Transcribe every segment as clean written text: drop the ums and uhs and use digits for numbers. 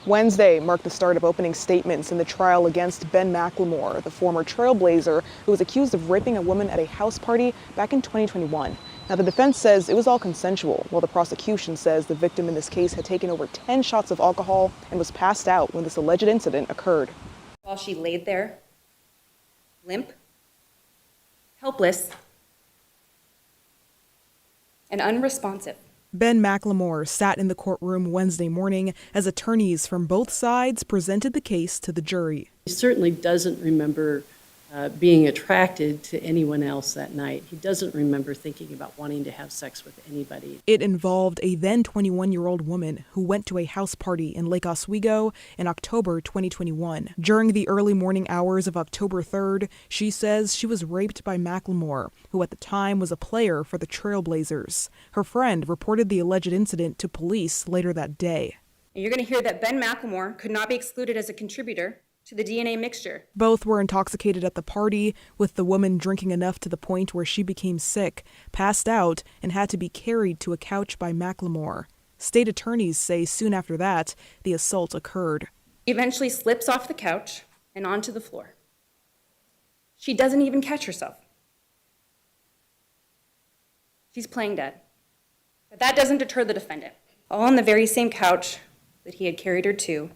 Wednesday marked the start of opening statements in the trial against Ben McLemore, the former Trail Blazer who was accused of raping a woman at a house party back in 2021. Now, the defense says it was all consensual, while the prosecution says the victim in this case had taken over 10 shots of alcohol and was passed out when this alleged incident occurred. While she laid there, limp, helpless, and unresponsive. Ben McLemore sat in the courtroom Wednesday morning as attorneys from both sides presented the case to the jury. He certainly doesn't remember being attracted to anyone else that night. He doesn't remember thinking about wanting to have sex with anybody. It involved a then 21-year-old woman who went to a house party in Lake Oswego in October 2021. During the early morning hours of October 3rd, she says she was raped by McLemore, who at the time was a player for the Trail Blazers. Her friend reported the alleged incident to police later that day. And you're going to hear that Ben McLemore could not be excluded as a contributor to the DNA mixture. Both were intoxicated at the party, with the woman drinking enough to the point where she became sick, passed out, and had to be carried to a couch by McLemore. State attorneys say soon after that, the assault occurred. She eventually slips off the couch and onto the floor. She doesn't even catch herself. She's playing dead. But that doesn't deter the defendant. All on the very same couch that he had carried her to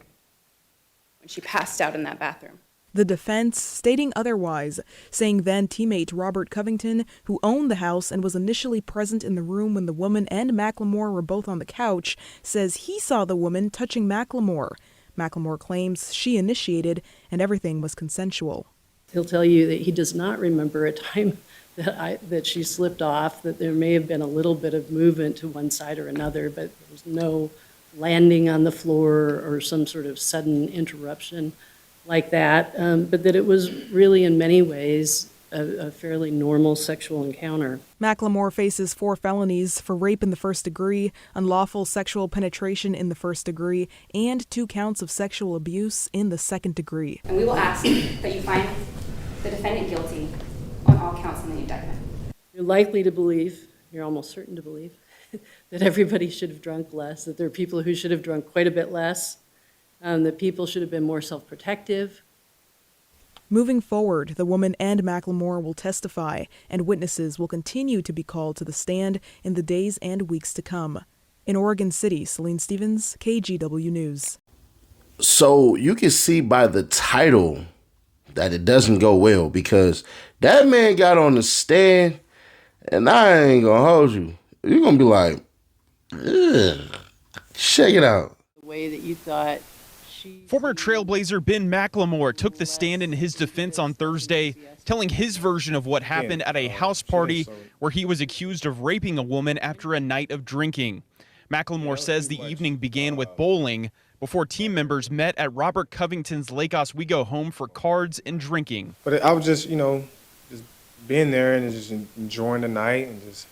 when she passed out in that bathroom. The defense stating otherwise, saying then teammate Robert Covington, who owned the house and was initially present in the room when the woman and McLemore were both on the couch, says he saw the woman touching McLemore. McLemore claims she initiated and everything was consensual. He'll tell you that he does not remember a time that she slipped off, that there may have been a little bit of movement to one side or another, but there was no landing on the floor or some sort of sudden interruption like that, but that it was really in many ways a fairly normal sexual encounter. McLemore faces 4 felonies for rape in the first degree, unlawful sexual penetration in the first degree, and 2 counts of sexual abuse in the second degree. And we will ask that you find the defendant guilty on all counts in the indictment. You're likely to believe, you're almost certain to believe, that everybody should have drunk less, that there are people who should have drunk quite a bit less, that people should have been more self-protective. Moving forward, the woman and McLemore will testify, and witnesses will continue to be called to the stand in the days and weeks to come. In Oregon City, Celine Stevens, KGW News. So you can see by the title that it doesn't go well, because that man got on the stand, and I ain't gonna hold you. You're gonna be like, ugh, check it out. The way that you thought Former Trail Blazer Ben McLemore took the stand in his defense on Thursday, telling his version of what happened at a house party where he was accused of raping a woman after a night of drinking. McLemore says the evening began with bowling before team members met at Robert Covington's Lake Oswego home for cards and drinking. But I was just, just being there and just enjoying the night and just,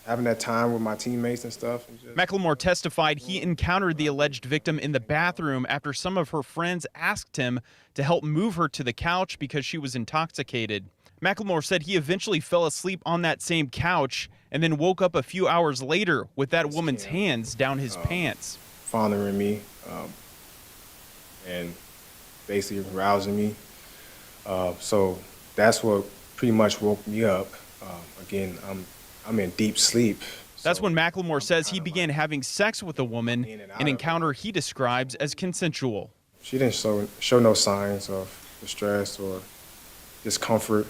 having that time with my teammates and stuff. McLemore testified he encountered the alleged victim in the bathroom after some of her friends asked him to help move her to the couch because she was intoxicated. McLemore said he eventually fell asleep on that same couch and then woke up a few hours later with that woman's hands down his pants. Fondling me and basically rousing me. So that's what pretty much woke me up. Again, I'm in deep sleep. That's when McLemore says he began having sex with a woman, an encounter he describes as consensual. She didn't show no signs of distress or discomfort.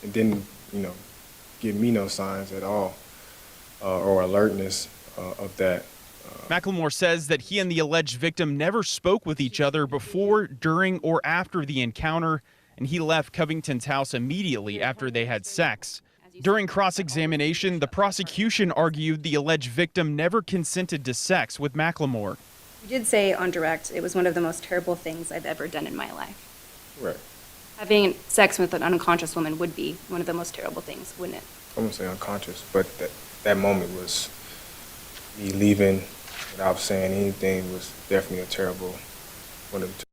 It didn't, give me no signs at all or alertness of that. McLemore says that he and the alleged victim never spoke with each other before, during, or after the encounter, and he left Covington's house immediately after they had sex. During cross-examination, the prosecution argued the alleged victim never consented to sex with McLemore. You did say on direct, it was one of the most terrible things I've ever done in my life. Right. Having sex with an unconscious woman would be one of the most terrible things, wouldn't it? I wouldn't say unconscious, but that moment was me leaving without saying anything was definitely a terrible one of the.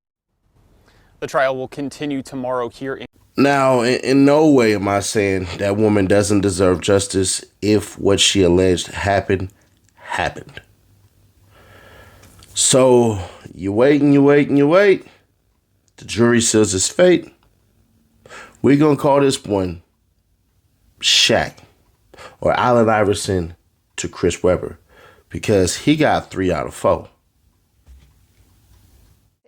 The trial will continue tomorrow here in. Now, in no way am I saying that woman doesn't deserve justice if what she alleged happened. So you wait and you wait and you wait. The jury seals its fate. We're going to call this one Shaq or Allen Iverson to Chris Webber because he got 3 out of 4.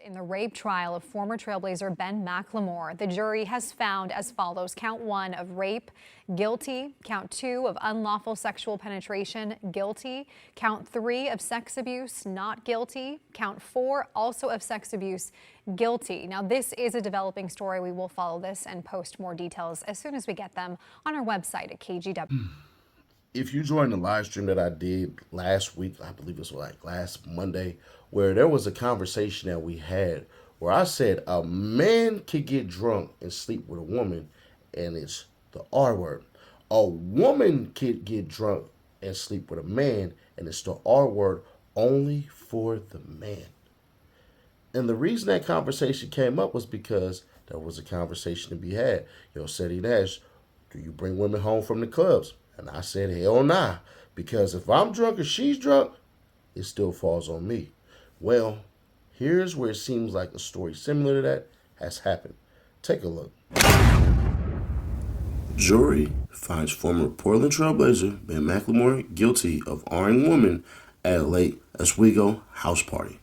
In the rape trial of former Trail Blazer Ben McLemore, the jury has found as follows: count 1 of rape, guilty; count 2 of unlawful sexual penetration, guilty; count 3 of sex abuse, not guilty; count 4 also of sex abuse, guilty. Now, this is a developing story. We will follow this and post more details as soon as we get them on our website at KGW. If you joined the live stream that I did last week, I believe it was like last Monday, where there was a conversation that we had where I said a man could get drunk and sleep with a woman, and it's the R word. A woman could get drunk and sleep with a man, and it's the R word only for the man. And the reason that conversation came up was because there was a conversation to be had. Said he'd asked, do you bring women home from the clubs? And I said, hell nah, because if I'm drunk or she's drunk, it still falls on me. Well, here's where it seems like a story similar to that has happened. Take a look. Jury finds former Portland Trail Blazer Ben McLemore guilty of R-ing woman at a Lake Oswego house party.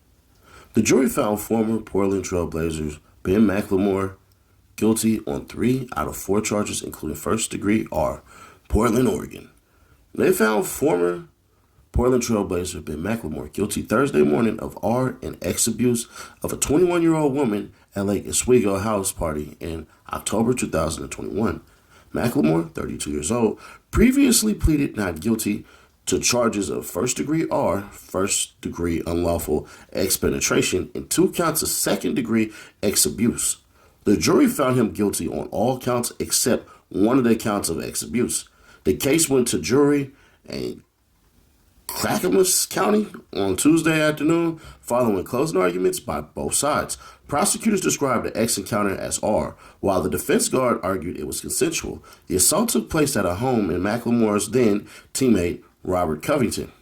The jury found former Portland Trail Blazers Ben McLemore guilty on 3 out of 4 charges, including first-degree R, Portland, Oregon. They found former Portland Trail Blazer Ben McLemore guilty Thursday morning of R and X abuse of a 21-year-old woman at Lake Oswego house party in October 2021. McLemore, 32 years old, previously pleaded not guilty to charges of first-degree R, first-degree unlawful X penetration, and 2 counts of second-degree X abuse. The jury found him guilty on all counts except one of the counts of X abuse. The case went to jury in Clackamas County on Tuesday afternoon following closing arguments by both sides. Prosecutors described the X encounter as R, while the defense guard argued it was consensual. The assault took place at a home in McLemore's then teammate Robert Covington.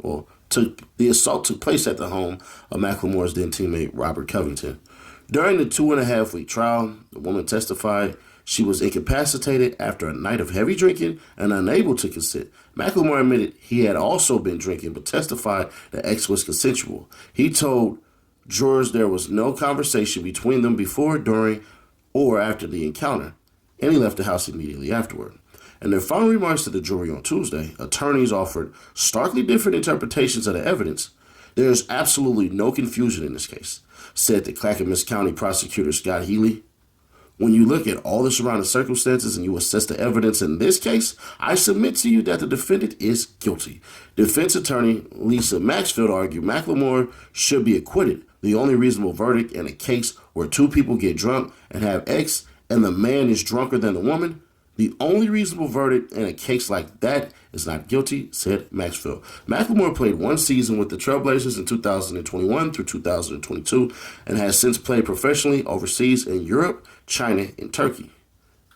The assault took place at the home of McLemore's then teammate Robert Covington. During the 2.5-week trial, the woman testified she was incapacitated after a night of heavy drinking and unable to consent. McLemore admitted he had also been drinking, but testified that X was consensual. He told jurors there was no conversation between them before, during, or after the encounter, and he left the house immediately afterward. In their final remarks to the jury on Tuesday, attorneys offered starkly different interpretations of the evidence. There is absolutely no confusion in this case, said the Clackamas County prosecutor Scott Healy. When you look at all the surrounding circumstances and you assess the evidence in this case, I submit to you that the defendant is guilty. Defense attorney Lisa Maxfield argued McLemore should be acquitted. The only reasonable verdict in a case where 2 people get drunk and have X and the man is drunker than the woman, the only reasonable verdict in a case like that is not guilty, said Maxfield. McLemore played 1 season with the Trail Blazers in 2021 through 2022 and has since played professionally overseas in Europe, China, and Turkey.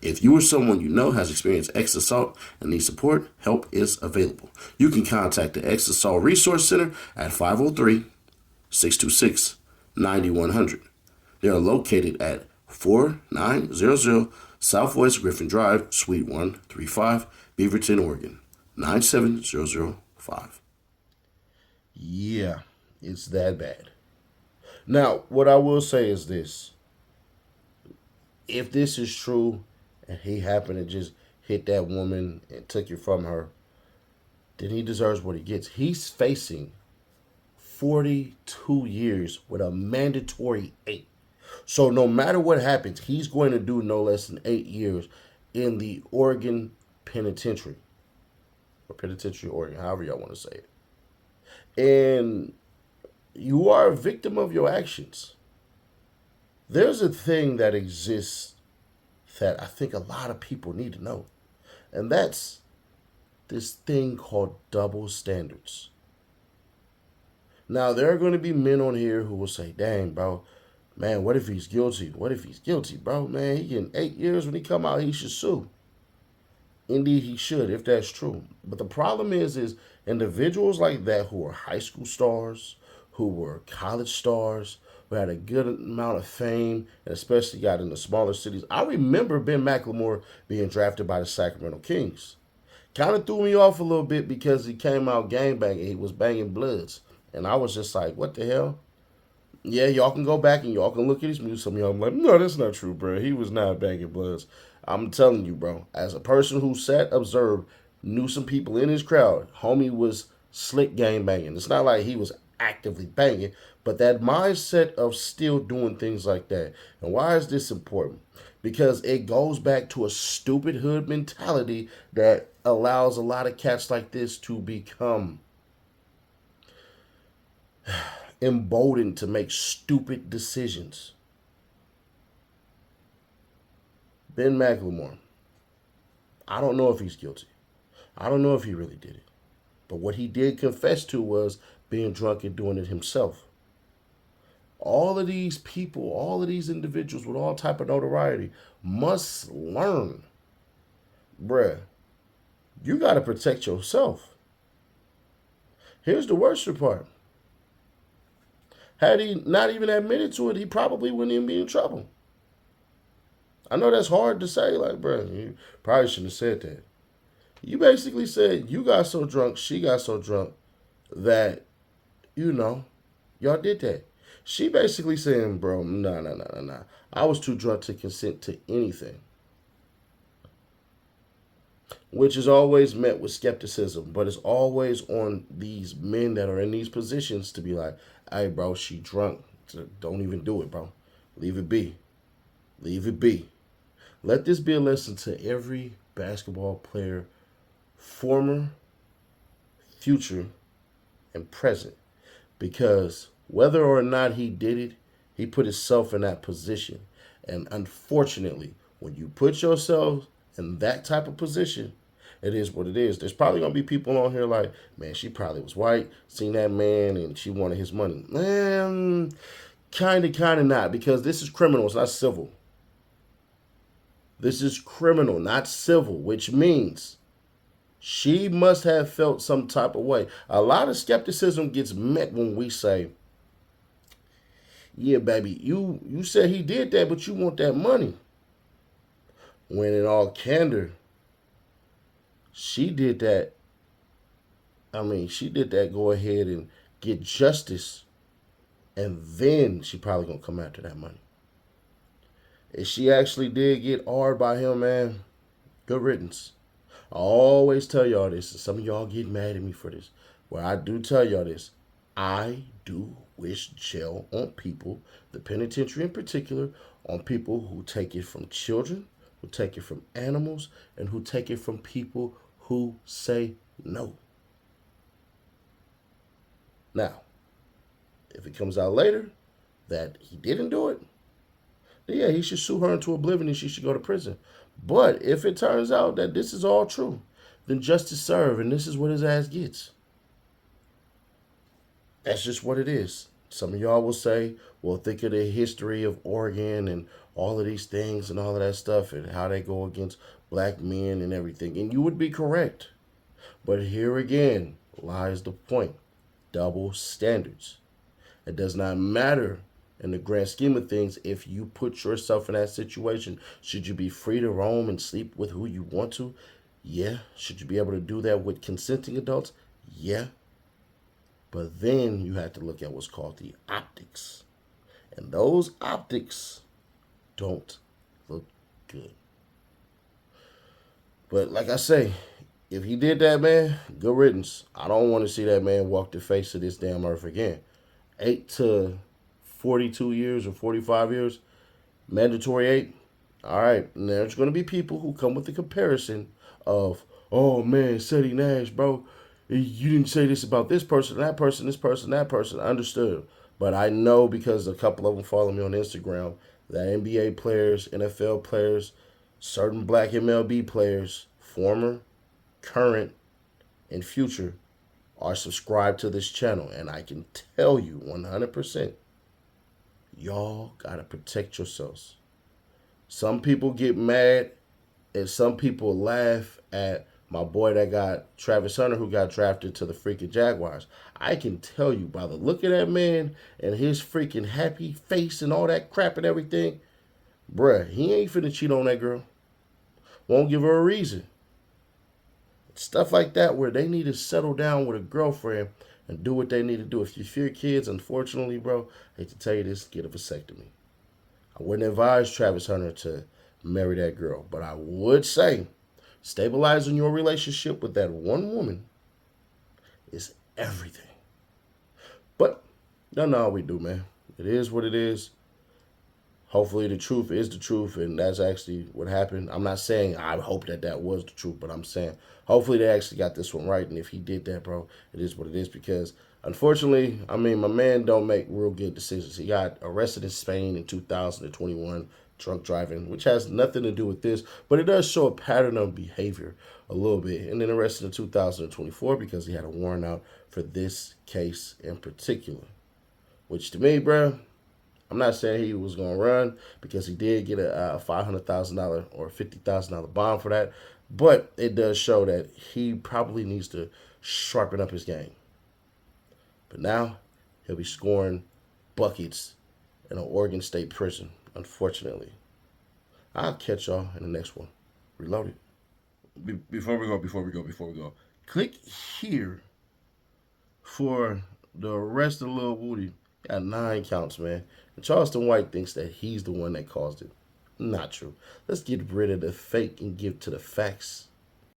If you or someone you know has experienced X assault and needs support, help is available. You can contact the X Assault Resource Center at 503-626-9100. They are located at 4900 Southwest Griffin Drive, Suite 135, Beaverton, Oregon, 97005. Yeah, it's that bad. Now, what I will say is this. If this is true and he happened to just hit that woman and took it from her, then he deserves what he gets. He's facing 42 years with a mandatory 8. So no matter what happens, he's going to do no less than 8 years in the Oregon Penitentiary. Or Penitentiary, Oregon, however y'all want to say it. And you are a victim of your actions. There's a thing that exists that I think a lot of people need to know. And that's this thing called double standards. Now, there are going to be men on here who will say, dang, bro, man, what if he's guilty? What if he's guilty, bro? Man, he getting 8 years. When he come out, he should sue. Indeed, he should, if that's true. But the problem is individuals like that who are high school stars, who were college stars, who had a good amount of fame, and especially got in the smaller cities. I remember Ben McLemore being drafted by the Sacramento Kings. Kind of threw me off a little bit because he came out gangbanging. He was banging bloods. And I was just like, what the hell? Yeah, y'all can go back and y'all can look at his music. Some of y'all I'm like, no, that's not true, bro. He was not banging bloods. I'm telling you, bro. As a person who sat, observed, knew some people in his crowd, homie was slick gang banging. It's not like he was actively banging, but that mindset of still doing things like that. And why is this important? Because it goes back to a stupid hood mentality that allows a lot of cats like this to become emboldened to make stupid decisions. Ben McLemore, I don't know if he's guilty. I don't know if he really did it. But what he did confess to was being drunk and doing it himself. All of these people, all of these individuals with all type of notoriety must learn, bruh, you got to protect yourself. Here's the worst part. Had he not even admitted to it, he probably wouldn't even be in trouble. I know that's hard to say, like, bro, you probably shouldn't have said that. You basically said you got so drunk, she got so drunk that, y'all did that. She basically saying, bro, nah. I was too drunk to consent to anything. Which is always met with skepticism, but it's always on these men that are in these positions to be like, hey, bro, she drunk. Don't even do it, bro. Leave it be. Leave it be. Let this be a lesson to every basketball player, former, future, and present. Because whether or not he did it, he put himself in that position. And unfortunately, when you put yourself in that type of position, it is what it is. There's probably going to be people on here like, man, she probably was white, seen that man, and she wanted his money. Kind of not, because this is criminal. It's not civil. This is criminal, not civil, which means she must have felt some type of way. A lot of skepticism gets met when we say, yeah, baby, you said he did that, but you want that money. When in all candor, she did that. She did that go ahead and get justice, and then she probably gonna come after that money. If she actually did get hard by him, man, good riddance. I always tell y'all this, and some of y'all get mad at me for this. Well, I do tell y'all this. I do wish jail on people, the penitentiary in particular, on people who take it from children, who take it from animals, and who take it from people who say no. Now, if it comes out later that he didn't do it, then yeah, he should sue her into oblivion and she should go to prison. But if it turns out that this is all true, then justice served, and this is what his ass gets. That's just what it is. Some of y'all will say, well, think of the history of Oregon and all of these things and all of that stuff and how they go against black men and everything. And you would be correct. But here again lies the point. Double standards. It does not matter in the grand scheme of things if you put yourself in that situation. Should you be free to roam and sleep with who you want to? Yeah. Should you be able to do that with consenting adults? Yeah. But then you have to look at what's called the optics. And those optics don't look good. But like I say, if he did that, man, good riddance. I don't want to see that man walk the face of this damn earth again. 8 to 42 years or 45 years, mandatory 8. All right, and there's going to be people who come with the comparison of, oh man, Seti Nash, bro, you didn't say this about this person, that person, this person, that person. Understood. But I know because a couple of them follow me on Instagram that NBA players, NFL players, certain black MLB players, former, current, and future, are subscribed to this channel. And I can tell you 100%, y'all got to protect yourselves. Some people get mad and some people laugh at My boy that got Travis Hunter, who got drafted to the freaking Jaguars. I can tell you by the look of that man and his freaking happy face and all that crap and everything, bruh, he ain't finna cheat on that girl. Won't give her a reason. Stuff like that where they need to settle down with a girlfriend and do what they need to do. If you fear kids, unfortunately, bro, I hate to tell you this, get a vasectomy. I wouldn't advise Travis Hunter to marry that girl, but I would say stabilizing your relationship with that one woman is everything. But that's not all we do, man. It is what it is. Hopefully the truth is the truth, and that's actually what happened. I'm not saying I hope that was the truth, but I'm saying hopefully they actually got this one right, and if he did that, bro, it is what it is, because unfortunately, I mean, my man don't make real good decisions. He got arrested in Spain in 2021, drunk driving, which has nothing to do with this, but it does show a pattern of behavior a little bit, and then arrested in 2024 because he had a warrant out for this case in particular, which to me, bro, I'm not saying he was going to run because he did get a $500,000 or $50,000 bond for that. But it does show that he probably needs to sharpen up his game. But now he'll be scoring buckets in an Oregon State prison, unfortunately. I'll catch y'all in the next one. Reloaded. Before we go, click here for the arrest of Lil Woody. Got 9 counts, man. And Charleston White thinks that he's the one that caused it. Not true. Let's get rid of the fake and give to the facts.